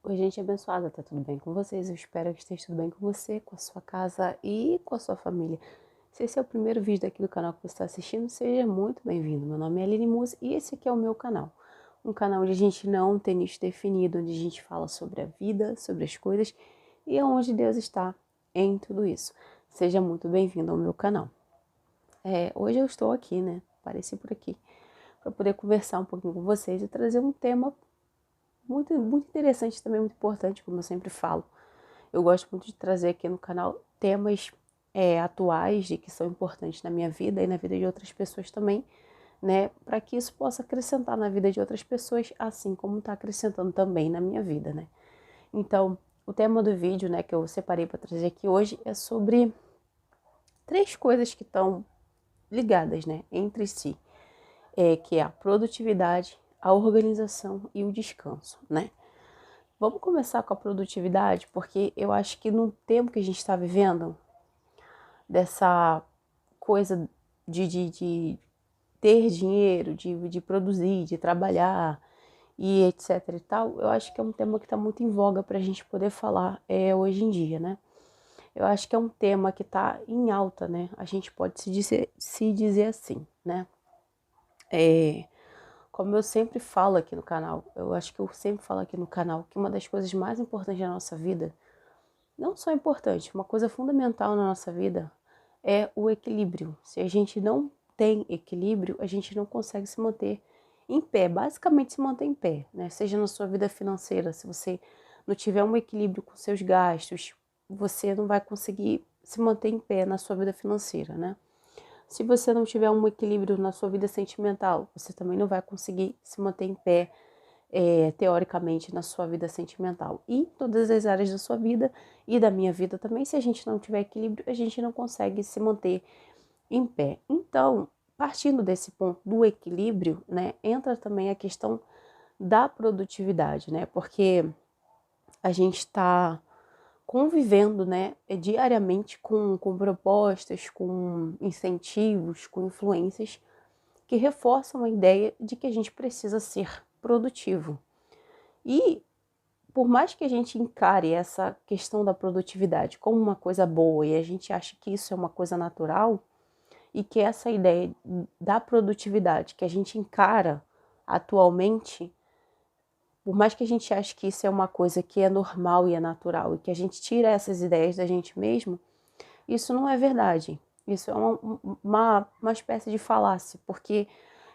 Oi, gente abençoada, tá tudo bem com vocês? Eu espero que esteja tudo bem com você, com a sua casa e com a sua família. Se esse é o primeiro vídeo aqui do canal que você está assistindo, seja muito bem-vindo. Meu nome é Aline Musi e esse aqui é o meu canal. Um canal onde a gente não tem nicho definido, onde a gente fala sobre a vida, sobre as coisas e aonde Deus está em tudo isso. Seja muito bem-vindo ao meu canal. Hoje eu estou aqui, né? Apareci por aqui para poder conversar um pouquinho com vocês e trazer um tema muito interessante também, muito importante, como eu sempre falo. Eu gosto muito de trazer aqui no canal temas atuais e que são importantes na minha vida e na vida de outras pessoas também, né? Para que isso possa acrescentar na vida de outras pessoas, assim como está acrescentando também na minha vida, né? Então, o tema do vídeo, né, que eu separei para trazer aqui hoje é sobre três coisas que estão ligadas, né, entre si, que é a produtividade, a organização e o descanso, né? Vamos começar com a produtividade, porque eu acho que no tempo que a gente está vivendo, dessa coisa de ter dinheiro, de produzir, de trabalhar e etc e tal, eu acho que é um tema que está muito em voga para a gente poder falar hoje em dia, né? Eu acho que é um tema que está em alta, né? A gente pode se dizer assim, né? Como eu sempre falo aqui no canal, eu acho que eu sempre falo aqui no canal que uma das coisas mais importantes da nossa vida, não só importante, uma coisa fundamental na nossa vida é o equilíbrio. Se a gente não tem equilíbrio, a gente não consegue se manter em pé, basicamente se manter em pé, né? Seja na sua vida financeira, se você não tiver um equilíbrio com seus gastos, você não vai conseguir se manter em pé na sua vida financeira, né? Se você não tiver um equilíbrio na sua vida sentimental, você também não vai conseguir se manter em pé, teoricamente, na sua vida sentimental. E em todas as áreas da sua vida e da minha vida também, se a gente não tiver equilíbrio, a gente não consegue se manter em pé. Então, partindo desse ponto do equilíbrio, né, entra também a questão da produtividade, né, porque a gente está convivendo, né, diariamente com propostas, com incentivos, com influências que reforçam a ideia de que a gente precisa ser produtivo. E por mais que a gente encare essa questão da produtividade como uma coisa boa e a gente acha que isso é uma coisa natural e que essa ideia da produtividade que a gente encara atualmente, por mais que a gente ache que isso é uma coisa que é normal e é natural e que a gente tira essas ideias da gente mesmo, isso não é verdade. Isso é uma espécie de falácia, porque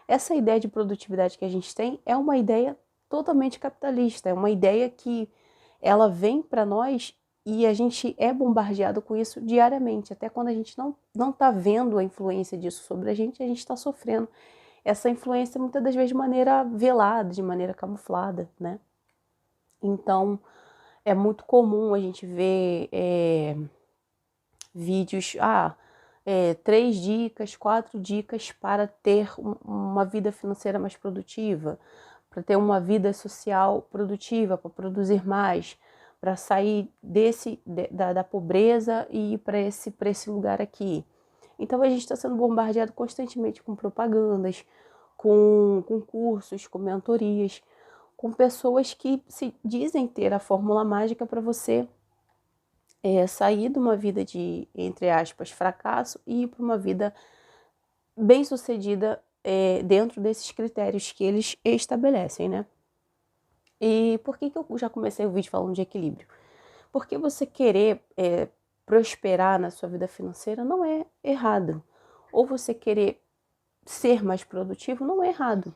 essa ideia de produtividade que a gente tem é uma ideia totalmente capitalista, é uma ideia que ela vem para nós e a gente é bombardeado com isso diariamente, até quando a gente não está vendo a influência disso sobre a gente está sofrendo essa influência muitas das vezes de maneira velada, de maneira camuflada, né? Então, é muito comum a gente ver vídeos, 3 dicas, 4 dicas para ter uma vida financeira mais produtiva, para ter uma vida social produtiva, para produzir mais, para sair da pobreza e ir para esse lugar aqui. Então a gente está sendo bombardeado constantemente com propagandas, com cursos, com mentorias, com pessoas que se dizem ter a fórmula mágica para você sair de uma vida de, entre aspas, fracasso e ir para uma vida bem-sucedida dentro desses critérios que eles estabelecem, né? E por que eu já comecei o vídeo falando de equilíbrio? Porque você querer prosperar na sua vida financeira não é errado. Ou você querer ser mais produtivo não é errado.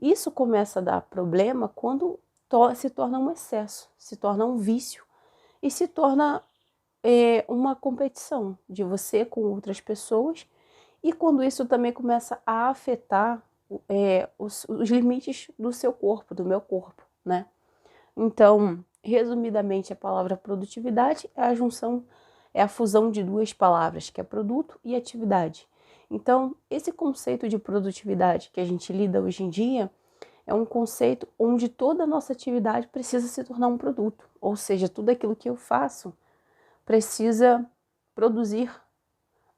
Isso começa a dar problema quando se torna um excesso, se torna um vício e se torna uma competição de você com outras pessoas e quando isso também começa a afetar os limites do seu corpo, do meu corpo, né? Então, resumidamente, a palavra produtividade é a junção, é a fusão de duas palavras, que é produto e atividade. Então, esse conceito de produtividade que a gente lida hoje em dia é um conceito onde toda a nossa atividade precisa se tornar um produto, ou seja, tudo aquilo que eu faço precisa produzir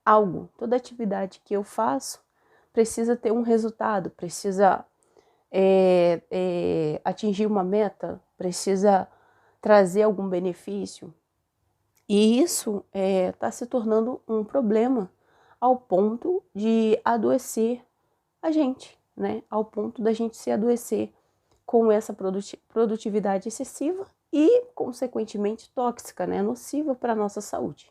algo. Toda atividade que eu faço precisa ter um resultado, precisa atingir uma meta, precisa trazer algum benefício. E isso está se tornando um problema ao ponto de adoecer a gente, né? Ao ponto da gente se adoecer com essa produtividade excessiva e, consequentemente, tóxica, né? Nociva para a nossa saúde.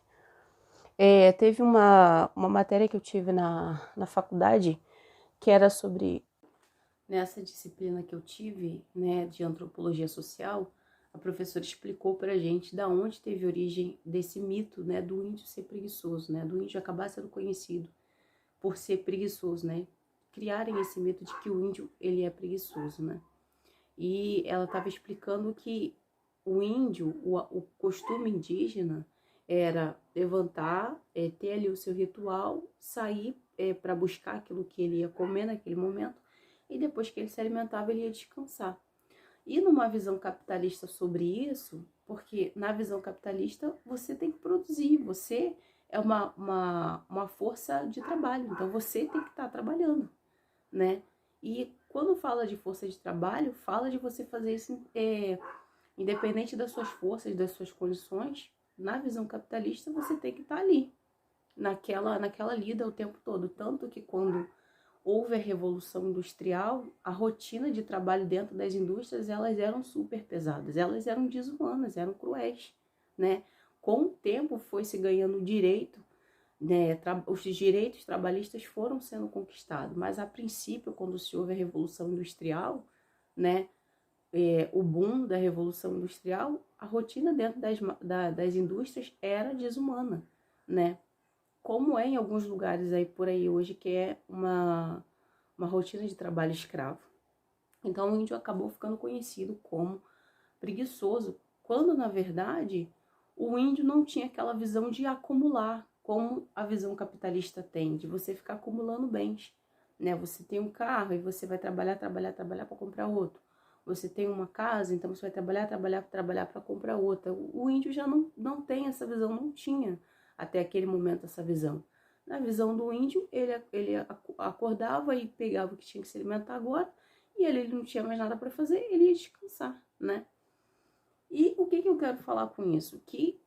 Teve uma matéria que eu tive na faculdade que era sobre... Nessa disciplina que eu tive, né, de antropologia social, a professora explicou pra gente da onde teve origem desse mito, né, do índio ser preguiçoso, né, do índio acabar sendo conhecido por ser preguiçoso, né, criarem esse mito de que o índio, ele é preguiçoso, né. E ela estava explicando que o índio, o costume indígena era levantar, ter ali o seu ritual, sair para buscar aquilo que ele ia comer naquele momento, e depois que ele se alimentava, ele ia descansar. E numa visão capitalista sobre isso, porque na visão capitalista você tem que produzir, você é uma força de trabalho, então você tem que estar trabalhando, né? E quando fala de força de trabalho, fala de você fazer isso independente das suas forças, das suas condições. Na visão capitalista, você tem que estar ali, naquela lida o tempo todo. Tanto que quando houve a Revolução Industrial, a rotina de trabalho dentro das indústrias, elas eram super pesadas, elas eram desumanas, eram cruéis, né? Com o tempo foi se ganhando direito, né? Os direitos trabalhistas foram sendo conquistados, mas a princípio, quando se houve a Revolução Industrial, né? O boom da Revolução Industrial, a rotina dentro das indústrias era desumana, né? Como é em alguns lugares aí por aí hoje, que é uma rotina de trabalho escravo. Então o índio acabou ficando conhecido como preguiçoso, quando na verdade o índio não tinha aquela visão de acumular, como a visão capitalista tem, de você ficar acumulando bens, né? Você tem um carro e você vai trabalhar para comprar outro. Você tem uma casa, então você vai trabalhar para comprar outra. O índio já não tem essa visão, não tinha até aquele momento essa visão. Na visão do índio, ele acordava e pegava o que tinha que se alimentar agora, e ele não tinha mais nada para fazer, ele ia descansar, né? E o que eu quero falar com isso? Que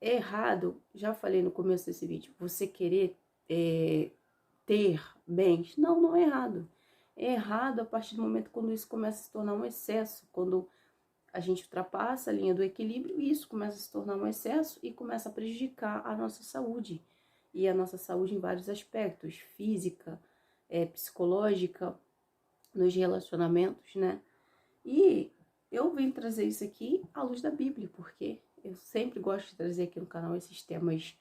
é errado, já falei no começo desse vídeo, você querer ter bens. Não é errado. É errado a partir do momento quando isso começa a se tornar um excesso, quando a gente ultrapassa a linha do equilíbrio e isso começa a se tornar um excesso e começa a prejudicar a nossa saúde. E a nossa saúde em vários aspectos, física, psicológica, nos relacionamentos, né? E eu vim trazer isso aqui à luz da Bíblia, porque eu sempre gosto de trazer aqui no canal esses temas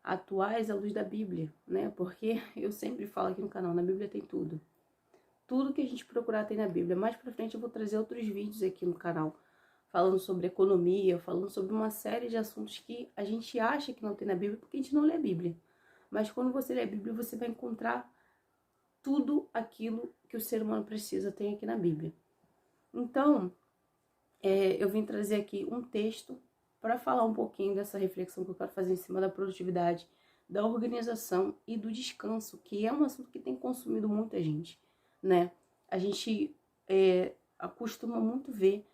atuais à luz da Bíblia, né? Porque eu sempre falo aqui no canal, na Bíblia tem tudo. Tudo que a gente procurar tem na Bíblia. Mais pra frente eu vou trazer outros vídeos aqui no canal, falando sobre economia, falando sobre uma série de assuntos que a gente acha que não tem na Bíblia, porque a gente não lê a Bíblia. Mas quando você lê a Bíblia, você vai encontrar tudo aquilo que o ser humano precisa tem aqui na Bíblia. Então, eu vim trazer aqui um texto para falar um pouquinho dessa reflexão que eu quero fazer em cima da produtividade, da organização e do descanso, que é um assunto que tem consumido muita gente, né? A gente acostuma muito ver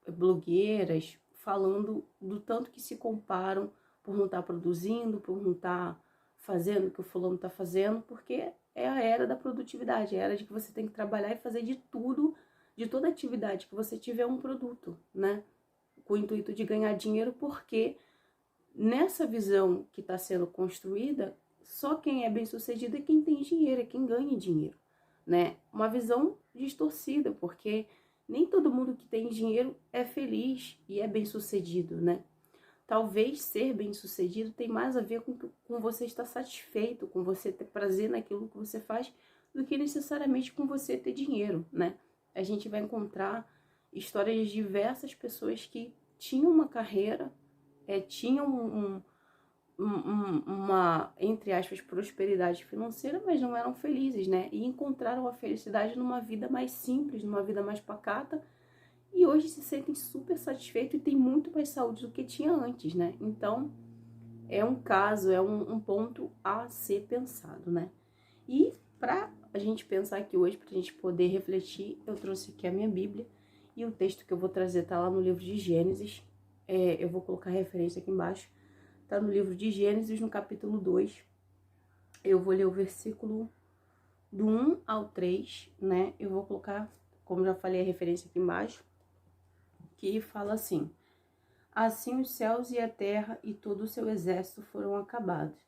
blogueiras falando do tanto que se comparam por não estar produzindo, por não estar fazendo o que o fulano está fazendo, porque é a era da produtividade, é a era de que você tem que trabalhar e fazer de tudo, de toda atividade que você tiver um produto, né? Com o intuito de ganhar dinheiro, porque nessa visão que está sendo construída, só quem é bem sucedido é quem tem dinheiro, é quem ganha dinheiro, né? Uma visão distorcida, porque nem todo mundo que tem dinheiro é feliz e é bem sucedido, né? Talvez ser bem sucedido tem mais a ver com você estar satisfeito, com você ter prazer naquilo que você faz, do que necessariamente com você ter dinheiro, né? A gente vai encontrar histórias de diversas pessoas que tinham uma carreira, tinham uma, entre aspas, prosperidade financeira, mas não eram felizes, né? E encontraram a felicidade numa vida mais simples, numa vida mais pacata, e hoje se sentem super satisfeitos e têm muito mais saúde do que tinha antes, né? Então, é um caso, é um ponto a ser pensado, né? E para a gente pensar aqui hoje, para a gente poder refletir, eu trouxe aqui a minha Bíblia E o texto que eu vou trazer tá lá no livro de Gênesis. Eu vou colocar a referência aqui embaixo. Tá no livro de Gênesis, no capítulo 2. Eu vou ler o versículo do 1 ao 3, né? Eu vou colocar, como já falei, a referência aqui embaixo, que fala assim: assim os céus e a terra e todo o seu exército foram acabados.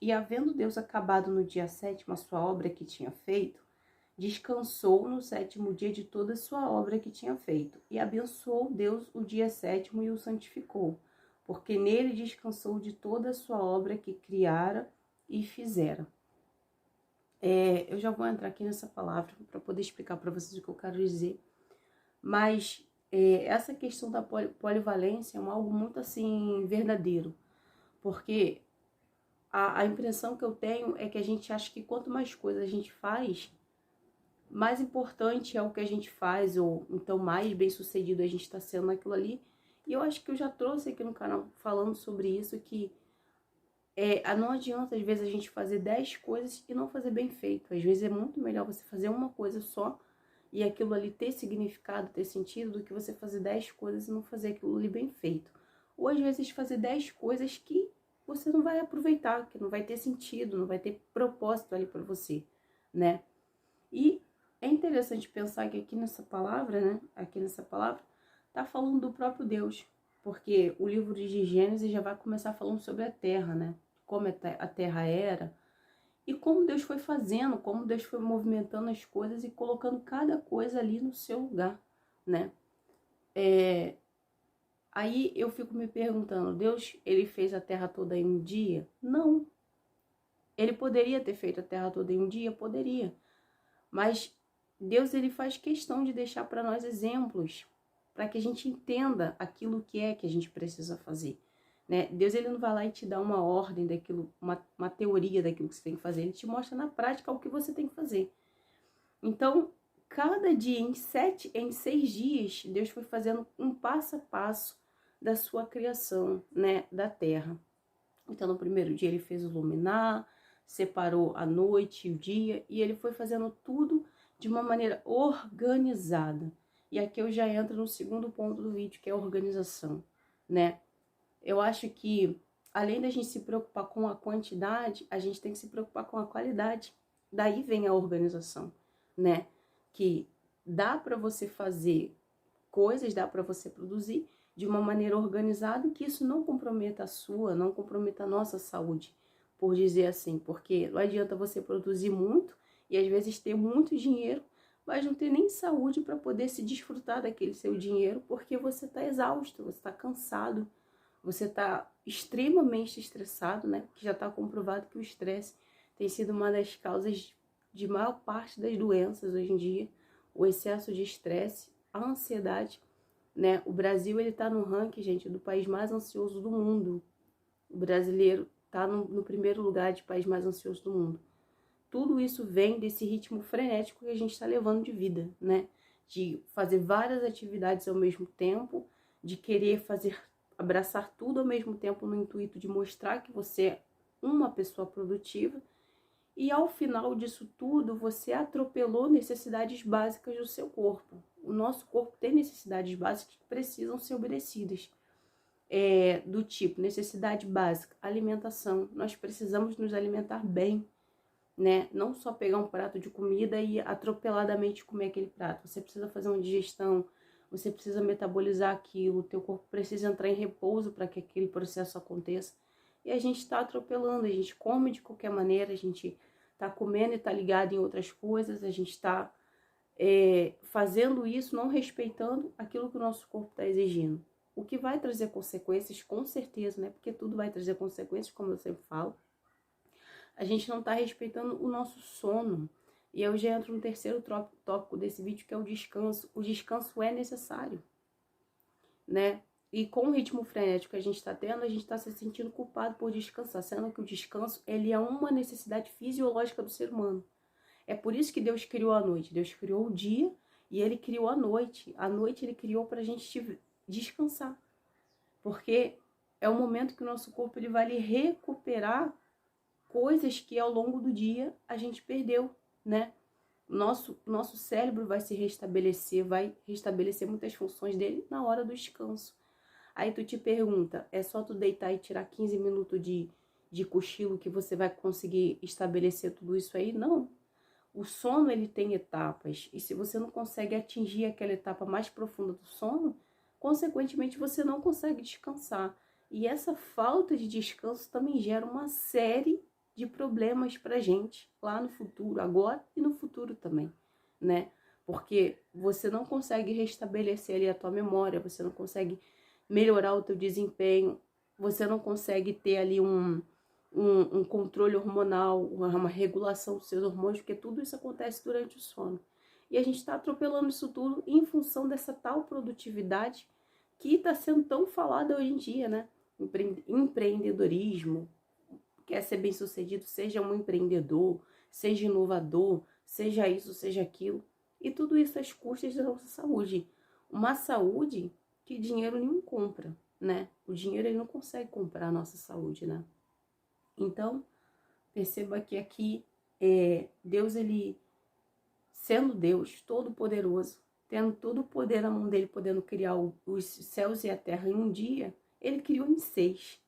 E havendo Deus acabado no dia 7º a sua obra que tinha feito, descansou no 7º dia de toda a sua obra que tinha feito. E abençoou Deus o dia 7º e o santificou, porque nele descansou de toda a sua obra que criara e fizera. Eu já vou entrar aqui nessa palavra para poder explicar para vocês o que eu quero dizer. Mas essa questão da polivalência é algo muito assim verdadeiro, porque a impressão que eu tenho é que a gente acha que quanto mais coisas a gente faz, mais importante é o que a gente faz, ou então mais bem sucedido a gente está sendo naquilo ali. E eu acho que eu já trouxe aqui no canal falando sobre isso, que não adianta às vezes a gente fazer 10 coisas e não fazer bem feito. Às vezes é muito melhor você fazer uma coisa só e aquilo ali ter significado, ter sentido, do que você fazer 10 coisas e não fazer aquilo ali bem feito. Ou às vezes fazer 10 coisas que você não vai aproveitar, que não vai ter sentido, não vai ter propósito ali para você, né? E é interessante pensar que aqui nessa palavra, né? Aqui nessa palavra, tá falando do próprio Deus. Porque o livro de Gênesis já vai começar falando sobre a terra, né? Como a terra era. E como Deus foi fazendo, como Deus foi movimentando as coisas e colocando cada coisa ali no seu lugar, né? Aí eu fico me perguntando, Deus, ele fez a terra toda em um dia? Não. Ele poderia ter feito a terra toda em um dia? Poderia. Mas Deus, ele faz questão de deixar para nós exemplos, para que a gente entenda aquilo que é que a gente precisa fazer, né? Deus, ele não vai lá e te dá uma ordem daquilo, uma teoria daquilo que você tem que fazer, ele te mostra na prática o que você tem que fazer. Então, cada dia, em 6 dias, Deus foi fazendo um passo a passo da sua criação, né, da terra. Então, no primeiro dia ele fez o luminar, separou a noite e o dia, e ele foi fazendo tudo de uma maneira organizada. E aqui eu já entro no segundo ponto do vídeo, que é a organização, né? Eu acho que, além da gente se preocupar com a quantidade, a gente tem que se preocupar com a qualidade. Daí vem a organização, né? Que dá para você fazer coisas, dá para você produzir de uma maneira organizada e que isso não comprometa a sua, não comprometa a nossa saúde, por dizer assim, porque não adianta você produzir muito e às vezes ter muito dinheiro, mas não ter nem saúde para poder se desfrutar daquele seu dinheiro, porque você está exausto, você está cansado, você está extremamente estressado, né? Porque já está comprovado que o estresse tem sido uma das causas de maior parte das doenças hoje em dia, o excesso de estresse, a ansiedade, né? O Brasil, ele tá no ranking, gente, do país mais ansioso do mundo. O brasileiro tá no primeiro lugar de país mais ansioso do mundo. Tudo isso vem desse ritmo frenético que a gente está levando de vida, né? De fazer várias atividades ao mesmo tempo, de querer abraçar tudo ao mesmo tempo no intuito de mostrar que você é uma pessoa produtiva. E ao final disso tudo, você atropelou necessidades básicas do seu corpo. O nosso corpo tem necessidades básicas que precisam ser obedecidas. Do tipo, necessidade básica, alimentação. Nós precisamos nos alimentar bem, né? Não só pegar um prato de comida e atropeladamente comer aquele prato. Você precisa fazer uma digestão, você precisa metabolizar aquilo, o teu corpo precisa entrar em repouso para que aquele processo aconteça. E a gente está atropelando, a gente come de qualquer maneira, a gente está comendo e está ligado em outras coisas, a gente está fazendo isso, não respeitando aquilo que o nosso corpo está exigindo. O que vai trazer consequências, com certeza, né? Porque tudo vai trazer consequências, como eu sempre falo. A gente não está respeitando o nosso sono. E eu já entro no terceiro tópico desse vídeo, que é o descanso. O descanso é necessário, né? E com o ritmo frenético que a gente está tendo, a gente está se sentindo culpado por descansar, sendo que o descanso, ele é uma necessidade fisiológica do ser humano. É por isso que Deus criou a noite. Deus criou o dia e ele criou a noite. A noite ele criou para a gente descansar. Porque é o momento que o nosso corpo ele vai recuperar coisas que ao longo do dia a gente perdeu, né? Nosso cérebro vai se restabelecer, vai restabelecer muitas funções dele na hora do descanso. Aí tu te pergunta, é só tu deitar e tirar 15 minutos de cochilo que você vai conseguir estabelecer tudo isso aí? Não. O sono, ele tem etapas, e se você não consegue atingir aquela etapa mais profunda do sono, consequentemente você não consegue descansar. E essa falta de descanso também gera uma série de problemas pra gente lá no futuro, agora e no futuro também, né? Porque você não consegue restabelecer ali a tua memória, você não consegue melhorar o teu desempenho, você não consegue ter ali um controle hormonal, uma regulação dos seus hormônios, porque tudo isso acontece durante o sono. E a gente está atropelando isso tudo em função dessa tal produtividade que está sendo tão falada hoje em dia, né? Empreendedorismo, quer ser bem sucedido, seja um empreendedor, seja inovador, seja isso, seja aquilo. E tudo isso às custas da nossa saúde. Uma saúde que dinheiro nenhum compra, né? O dinheiro ele não consegue comprar a nossa saúde, né? Então, perceba que aqui Deus, ele sendo Deus todo-poderoso, tendo todo o poder na mão dele, podendo criar os céus e a terra em um dia, ele criou em 6.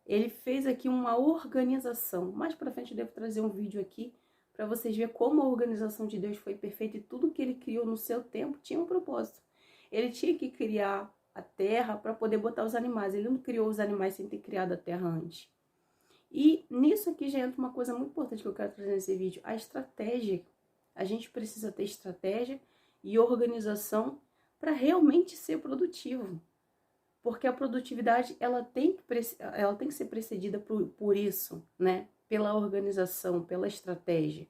Ele fez aqui uma organização. Mais para frente eu devo trazer um vídeo aqui para vocês verem como a organização de Deus foi perfeita e tudo que ele criou no seu tempo tinha um propósito. Ele tinha que criar a terra para poder botar os animais. Ele não criou os animais sem ter criado a terra antes. E nisso aqui já entra uma coisa muito importante que eu quero trazer nesse vídeo, a estratégia. A gente precisa ter estratégia e organização para realmente ser produtivo. Porque a produtividade, ela tem que ser precedida por isso, né? Pela organização, pela estratégia.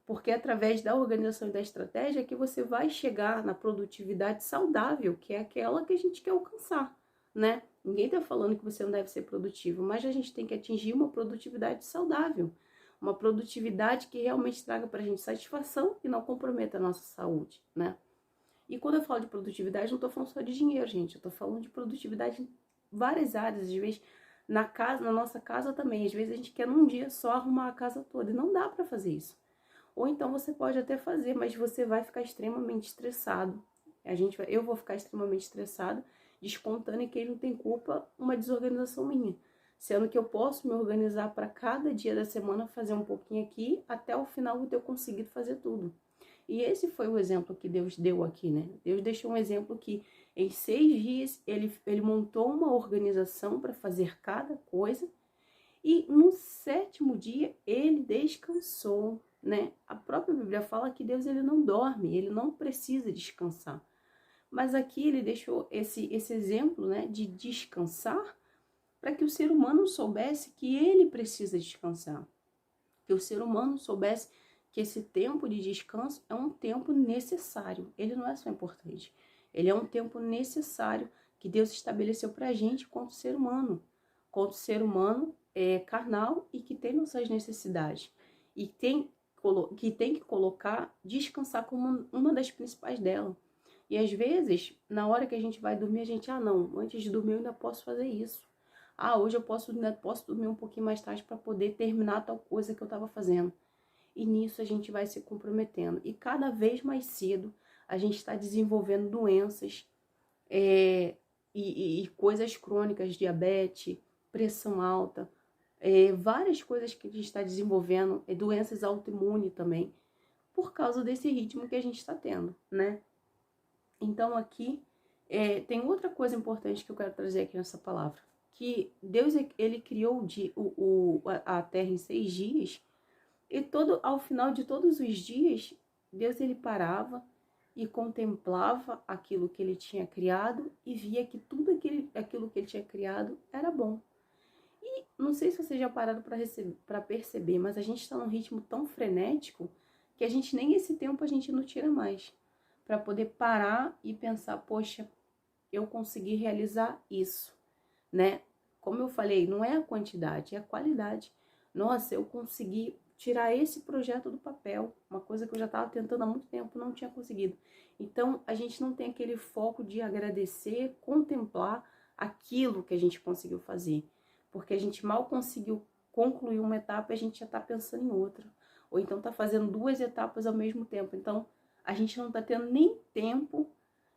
Porque é através da organização e da estratégia que você vai chegar na produtividade saudável, que é aquela que a gente quer alcançar, né? Ninguém tá falando que você não deve ser produtivo, mas a gente tem que atingir uma produtividade saudável. Uma produtividade que realmente traga pra gente satisfação e não comprometa a nossa saúde, né? E quando eu falo de produtividade, não tô falando só de dinheiro, gente. Eu tô falando de produtividade em várias áreas. Às vezes, na nossa casa também. Às vezes a gente quer num dia só arrumar a casa toda. E não dá pra fazer isso. Ou então você pode até fazer, mas você vai ficar extremamente estressado. Eu vou ficar extremamente estressado, descontando em quem não tem culpa, uma desorganização minha. Sendo que eu posso me organizar para cada dia da semana, fazer um pouquinho aqui, até o final eu ter conseguido fazer tudo. E esse foi o exemplo que Deus deu aqui, né? Deus deixou um exemplo que em 6 dias ele montou uma organização para fazer cada coisa. E no 7º dia ele descansou, né? A própria Bíblia fala que Deus ele não dorme, ele não precisa descansar. Mas aqui ele deixou esse exemplo, né, de descansar para que o ser humano soubesse que ele precisa descansar. Que o ser humano soubesse que esse tempo de descanso é um tempo necessário. Ele não é só importante, ele é um tempo necessário que Deus estabeleceu para a gente quanto ser humano. Quanto ser humano carnal e que tem nossas necessidades. E que tem que colocar, descansar como uma das principais dela. E às vezes, na hora que a gente vai dormir, a gente, não, antes de dormir eu ainda posso fazer isso. Hoje eu ainda posso dormir um pouquinho mais tarde para poder terminar tal coisa que eu estava fazendo. E nisso a gente vai se comprometendo. E cada vez mais cedo a gente está desenvolvendo doenças e coisas crônicas, diabetes, pressão alta, várias coisas que a gente está desenvolvendo, doenças autoimunes também, por causa desse ritmo que a gente está tendo, né? Então aqui tem outra coisa importante que eu quero trazer aqui nessa palavra, que Deus ele criou a terra em 6 dias, e ao final de todos os dias, Deus ele parava e contemplava aquilo que ele tinha criado e via que tudo aquilo que ele tinha criado era bom. E não sei se vocês já pararam para perceber, mas a gente está num ritmo tão frenético que a gente nem esse tempo a gente não tira mais para poder parar e pensar, poxa, eu consegui realizar isso, né? Como eu falei, não é a quantidade, é a qualidade. Nossa, eu consegui tirar esse projeto do papel, uma coisa que eu já estava tentando há muito tempo, não tinha conseguido. Então, a gente não tem aquele foco de agradecer, contemplar aquilo que a gente conseguiu fazer, porque a gente mal conseguiu concluir uma etapa e a gente já está pensando em outra. ou então tá fazendo 2 etapas ao mesmo tempo. Então, a gente não tá tendo nem tempo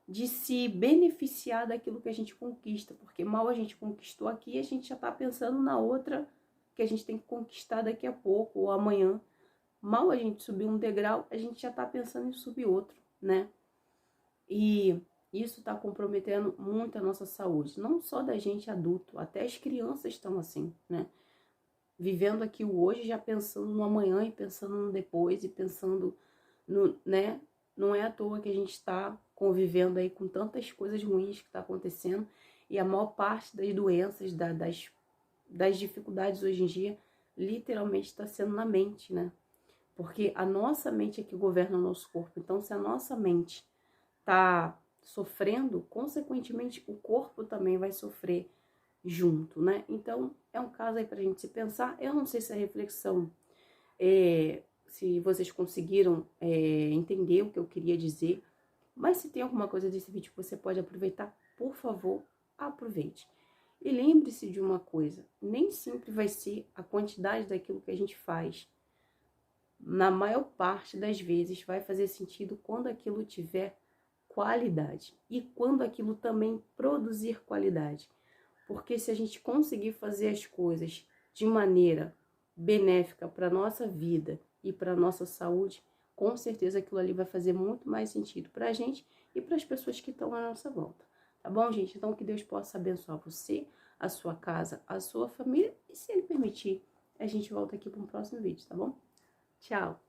de se beneficiar daquilo que a gente conquista, porque mal a gente conquistou aqui, a gente já tá pensando na outra que a gente tem que conquistar daqui a pouco ou amanhã. Mal a gente subir um degrau, a gente já tá pensando em subir outro, né? E isso está comprometendo muito a nossa saúde, não só da gente adulto, até as crianças estão assim, né? Vivendo aqui o hoje, já pensando no amanhã e pensando no depois e pensando no, né? Não é à toa que a gente está convivendo aí com tantas coisas ruins que está acontecendo e a maior parte das doenças, das dificuldades hoje em dia, literalmente está sendo na mente, né? Porque a nossa mente é que governa o nosso corpo. Então, se a nossa mente tá sofrendo, consequentemente o corpo também vai sofrer junto, né? Então é um caso aí pra gente se pensar. Eu não sei se a reflexão, se vocês conseguiram entender o que eu queria dizer, mas se tem alguma coisa desse vídeo que você pode aproveitar, por favor, aproveite. E lembre-se de uma coisa, nem sempre vai ser a quantidade daquilo que a gente faz. Na maior parte das vezes vai fazer sentido quando aquilo tiver qualidade e quando aquilo também produzir qualidade. Porque se a gente conseguir fazer as coisas de maneira benéfica para a nossa vida e para a nossa saúde, com certeza aquilo ali vai fazer muito mais sentido para a gente e para as pessoas que estão à nossa volta. Tá bom, gente? Então, que Deus possa abençoar você, a sua casa, a sua família e, se Ele permitir, a gente volta aqui para um próximo vídeo, tá bom? Tchau!